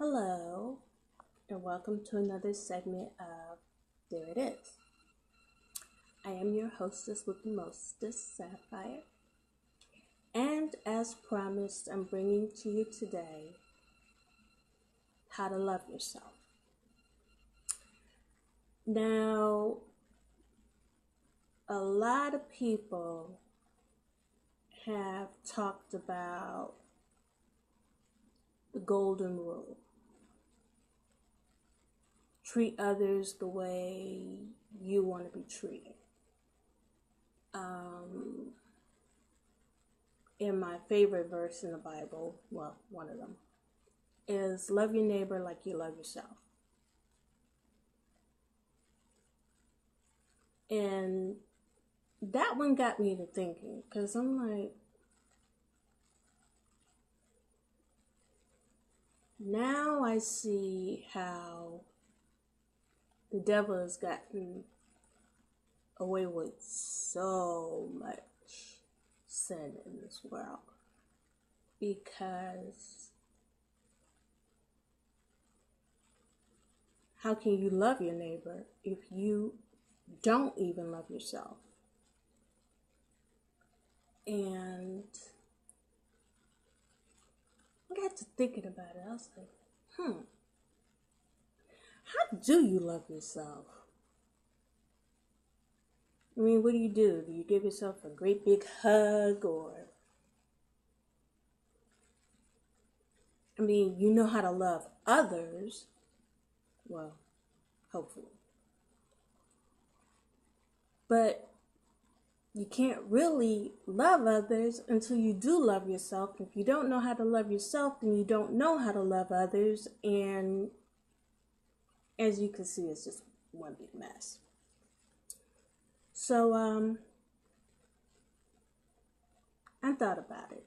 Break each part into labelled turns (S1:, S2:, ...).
S1: Hello, and welcome to another segment of There It Is. I am your hostess with the mostest, Sapphire, and as promised, I'm bringing to you today how to love yourself. Now, a lot of people have talked about the golden rule. Treat others the way you want to be treated. In my favorite verse in the Bible, well, one of them, is love your neighbor like you love yourself. And that one got me to thinking, because I'm like, now I see how the devil has gotten away with so much sin in this world, because how can you love your neighbor if you don't even love yourself? And I got to thinking about it. I was like, how do you love yourself? I mean, what do? Do you give yourself a great big hug, or, I mean, you know how to love others, well, hopefully, but you can't really love others until you do love yourself. If you don't know how to love yourself, then you don't know how to love others, and as you can see, it's just one big mess. So, I thought about it.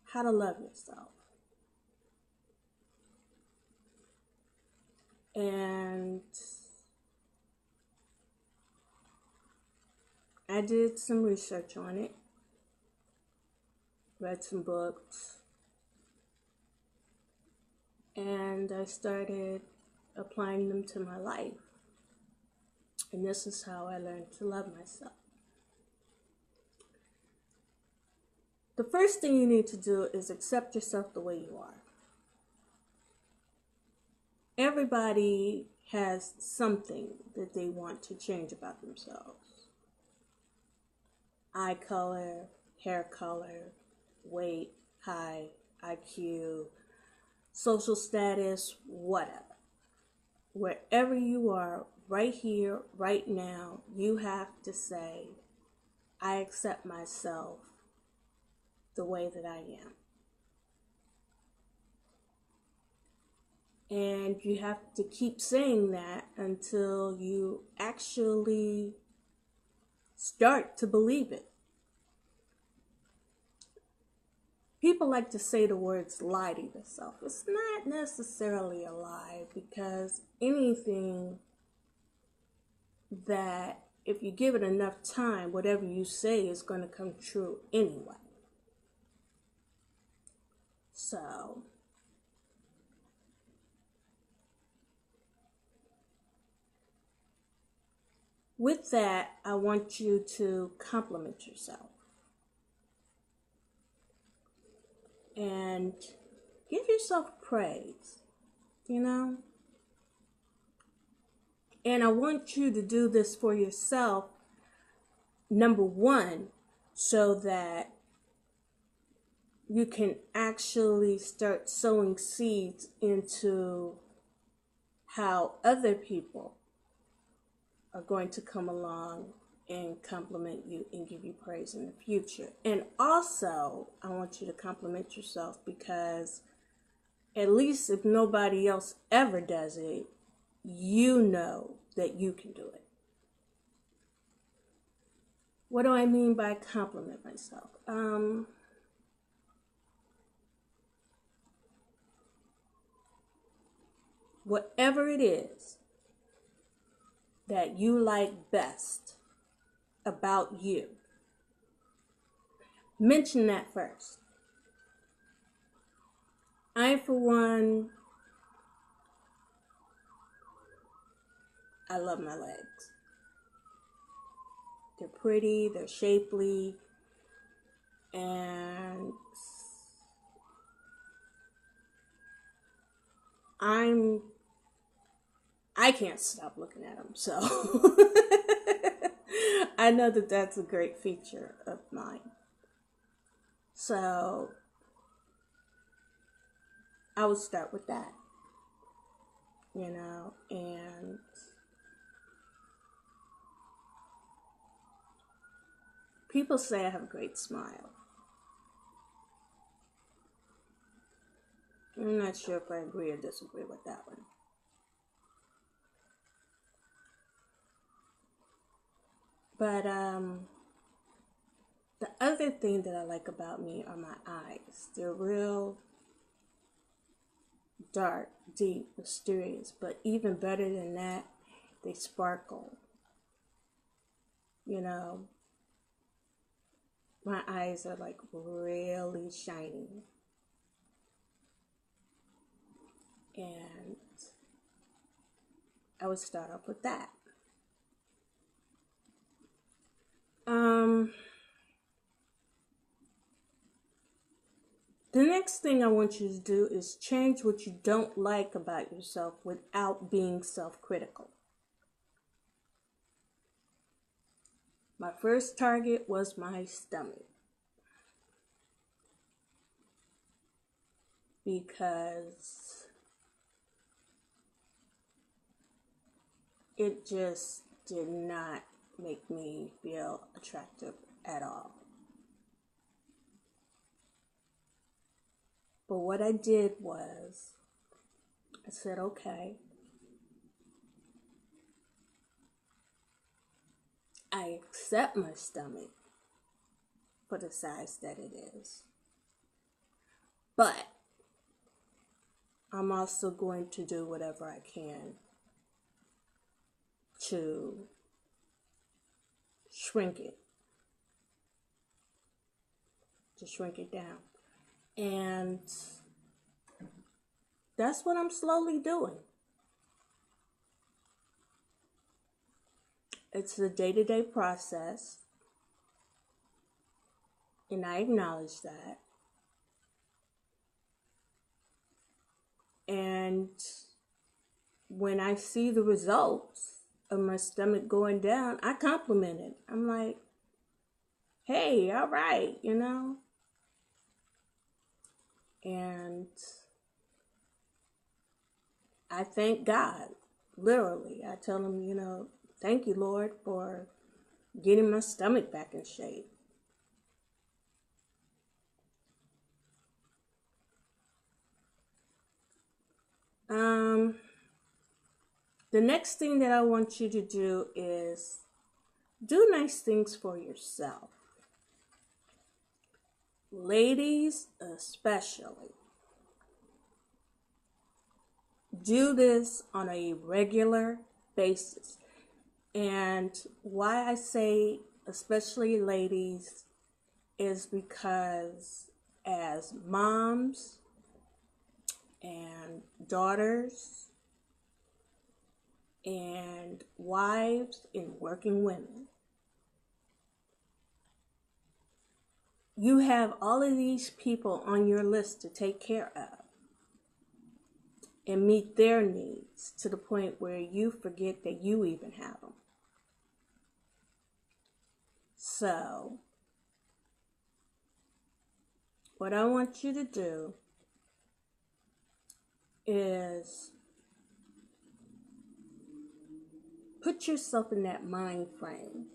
S1: How to love yourself. And I did some research on it, read some books, and I started applying them to my life. And this is how I learned to love myself. The first thing you need to do is accept yourself the way you are. Everybody has something that they want to change about themselves. Eye color, hair color, weight, height, IQ, social status, whatever. Wherever you are, right here, right now, you have to say, I accept myself the way that I am. And you have to keep saying that until you actually start to believe it. People like to say the words lie to yourself. It's not necessarily a lie, because anything that, if you give it enough time, whatever you say is going to come true anyway. So, with that, I want you to compliment yourself. And give yourself praise, And I want you to do this for yourself, number one, so that you can actually start sowing seeds into how other people are going to come along and compliment you and give you praise in the future. And also, I want you to compliment yourself because, at least if nobody else ever does it, you know that you can do it. What do I mean by compliment myself? Whatever it is that you like best about you, mention that first. for one, I love my legs. They're pretty, they're shapely, and I can't stop looking at them, so I know that that's a great feature of mine. So I would start with that, and people say I have a great smile. I'm not sure if I agree or disagree with that one. But the other thing that I like about me are my eyes. They're real dark, deep, mysterious, but even better than that, they sparkle. My eyes are like really shiny. And I would start off with that. The next thing I want you to do is change what you don't like about yourself without being self-critical. My first target was my stomach, because it just did not make me feel attractive at all. But what I did was, I said, okay, I accept my stomach for the size that it is. But I'm also going to do whatever I can to shrink it down. And that's what I'm slowly doing. It's a day-to-day process, and I acknowledge that. And when I see the results of my stomach going down, I compliment it. I'm like, hey, all right, And I thank God, literally. I tell him, thank you, Lord, for getting my stomach back in shape. The next thing that I want you to do is do nice things for yourself. Ladies, especially. Do this on a regular basis. And why I say especially ladies is because as moms and daughters and wives and working women, you have all of these people on your list to take care of and meet their needs to the point where you forget that you even have them. So, what I want you to do is put yourself in that mind frame.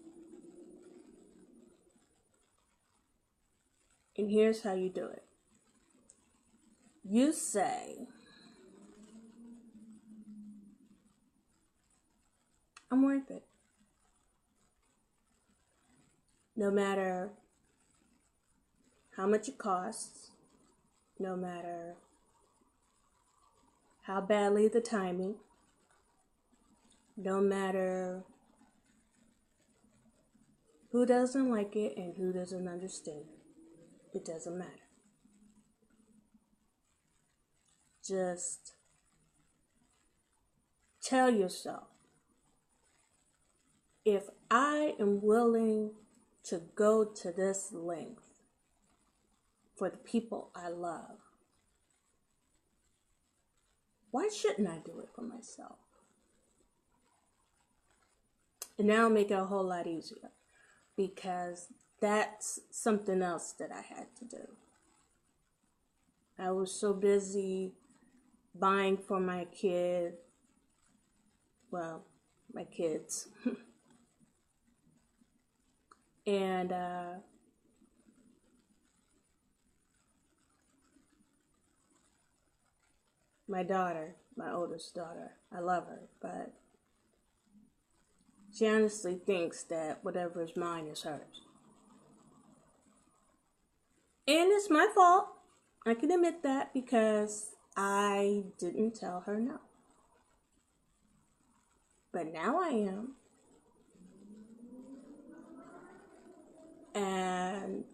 S1: And here's how you do it. You say, I'm worth it. No matter how much it costs, no matter how badly the timing, no matter who doesn't like it and who doesn't understand it doesn't matter. just tell yourself, if I am willing to go to this length for the people I love, why shouldn't I do it for myself? And that'll make it a whole lot easier, because that's something else that I had to do. I was so busy buying for my kid, well, my kids, and my daughter, my oldest daughter, I love her, but she honestly thinks that whatever is mine is hers. And it's my fault. I can admit that, because I didn't tell her no. But now I am. And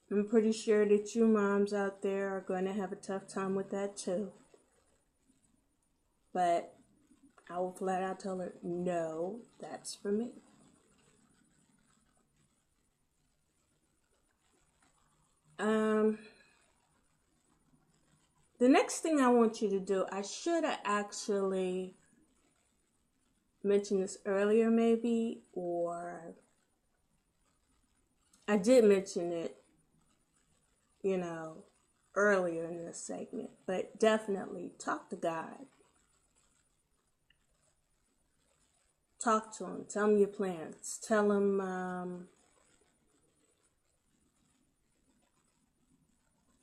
S1: I'm pretty sure that you moms out there are going to have a tough time with that too. But I will flat out tell her, no, that's for me. The next thing I want you to do, I should have actually mentioned this earlier maybe, or I did mention it, earlier in this segment, but definitely talk to God. Talk to him. Tell him your plans. Tell him,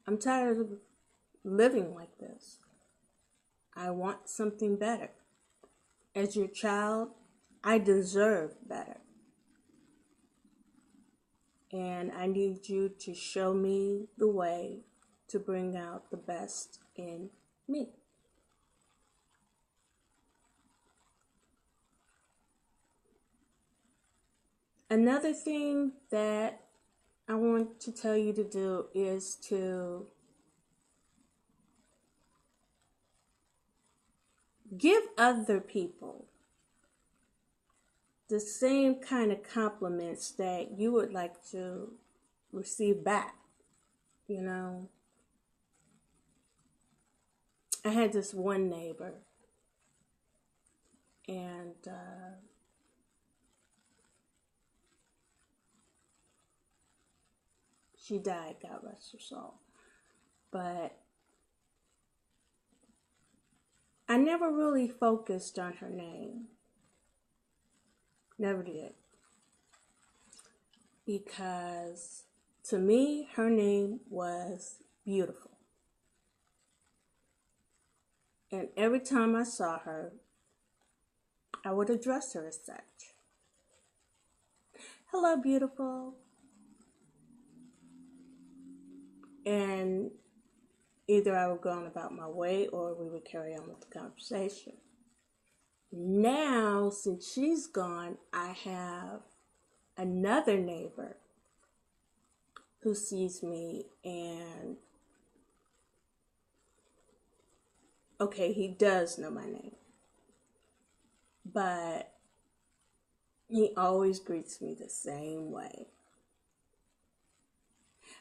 S1: I'm tired of living like this. I want something better. As your child, I deserve better. And I need you to show me the way to bring out the best in me. Another thing that I want to tell you to do is to give other people the same kind of compliments that you would like to receive back. I had this one neighbor, and she died, God rest her soul. But I never really focused on her name. Never did. Because to me, her name was beautiful. And every time I saw her, I would address her as such. Hello, beautiful. And either I would go on about my way or we would carry on with the conversation. Now, since she's gone, I have another neighbor who sees me and, okay, he does know my name, but he always greets me the same way.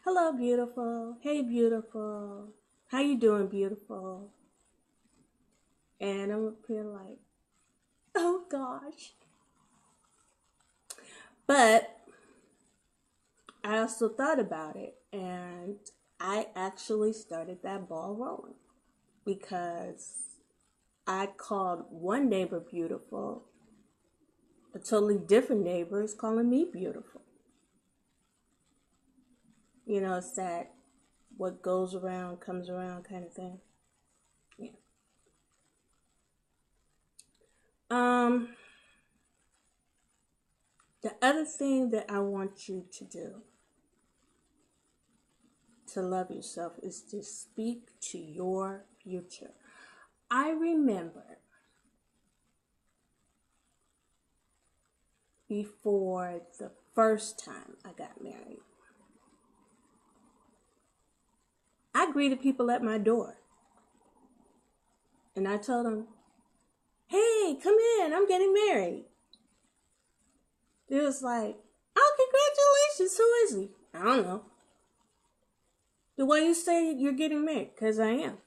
S1: Hello, beautiful. Hey, beautiful. How you doing, beautiful? And I'm up here like, oh gosh. But I also thought about it, and I actually started that ball rolling, because I called one neighbor beautiful. A totally different neighbor is calling me beautiful. It's that what goes around comes around kind of thing. Yeah. The other thing that I want you to do to love yourself is to speak to your future. I remember before the first time I got married, greeted people at my door. And I told them, hey, come in, I'm getting married. It was like, oh, congratulations, who is he? I don't know. The way you say you're getting married, because I am.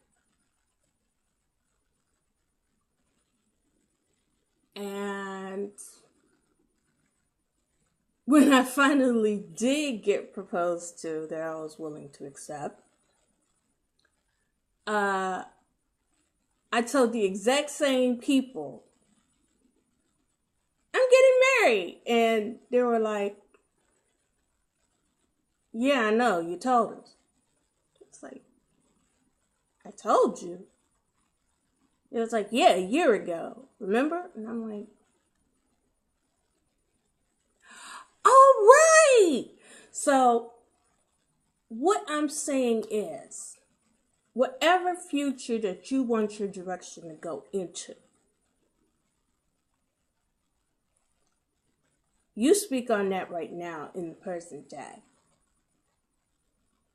S1: And when I finally did get proposed to that I was willing to accept, I told the exact same people, I'm getting married. And they were like, yeah, I know, you told us. It's like, I told you. It was like, yeah, a year ago, remember? And I'm like, all right. So what I'm saying is, whatever future that you want your direction to go into, you speak on that right now in the present day.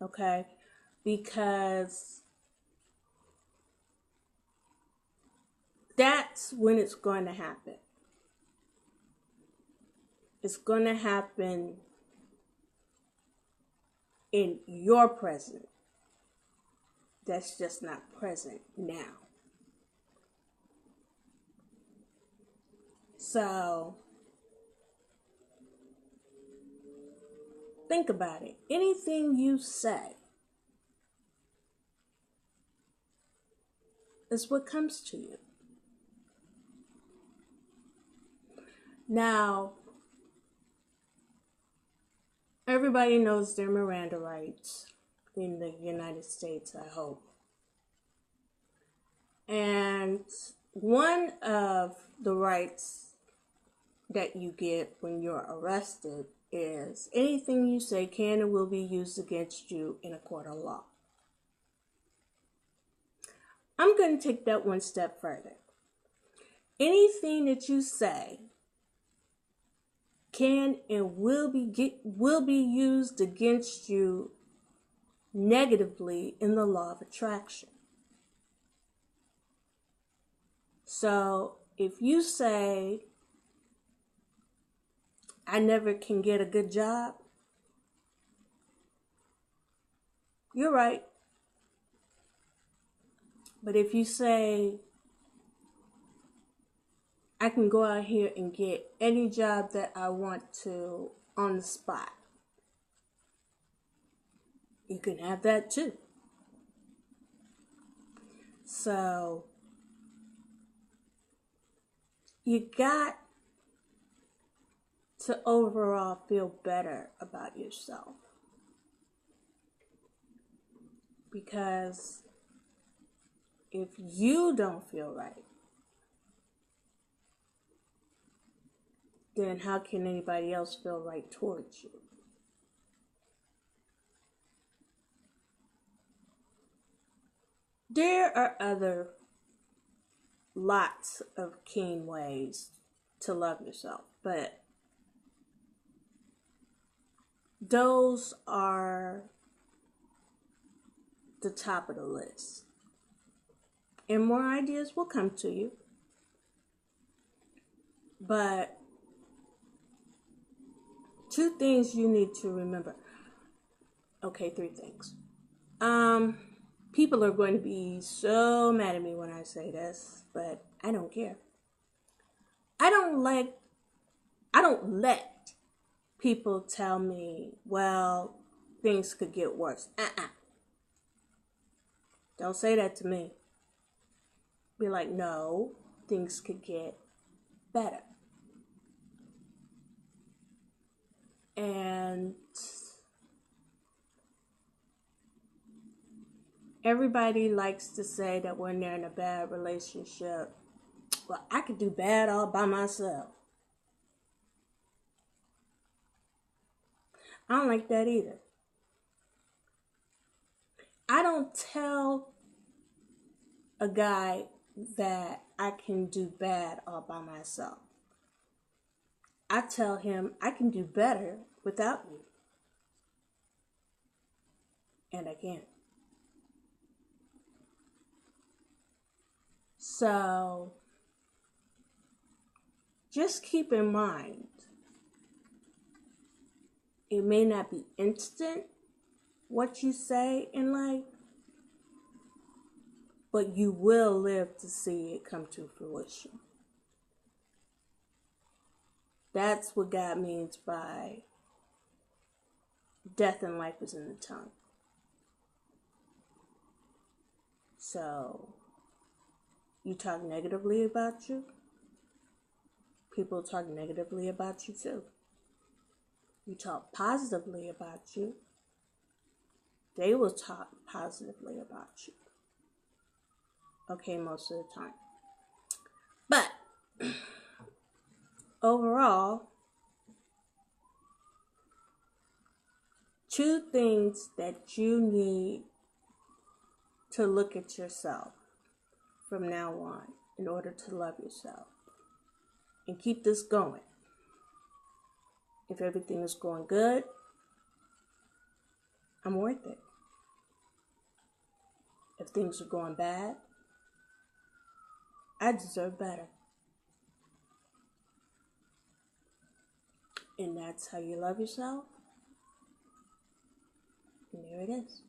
S1: Okay? Because that's when it's going to happen. It's going to happen in your present. That's just not present now. So, think about it. Anything you say is what comes to you. Now, everybody knows their Miranda rights in the United States, I hope. And one of the rights that you get when you're arrested is anything you say can and will be used against you in a court of law. I'm going to take that one step further. Anything that you say can and will be used against you negatively in the law of attraction. So if you say, I never can get a good job, you're right. But if you say, I can go out here and get any job that I want to on the spot, you can have that too. So, you got to overall feel better about yourself. Because if you don't feel right, then how can anybody else feel right towards you? There are other lots of keen ways to love yourself, but those are the top of the list. And more ideas will come to you. But two things you need to remember. Okay, three things. People are going to be so mad at me when I say this, but I don't care. I don't let people tell me, well, things could get worse. Don't say that to me. Be like, no, things could get better. And everybody likes to say that when they're in a bad relationship, well, I could do bad all by myself. I don't like that either. I don't tell a guy that I can do bad all by myself. I tell him I can do better without you. And I can. So just keep in mind, it may not be instant what you say in life, but you will live to see it come to fruition. That's what God means by death and life is in the tongue. So, you talk negatively about you, people talk negatively about you too. You talk positively about you, they will talk positively about you. Okay, most of the time. But overall, 2 things that you need to look at yourself from now on in order to love yourself and keep this going. If everything is going good, I'm worth it. If things are going bad, I deserve better. And that's how you love yourself. And there it is.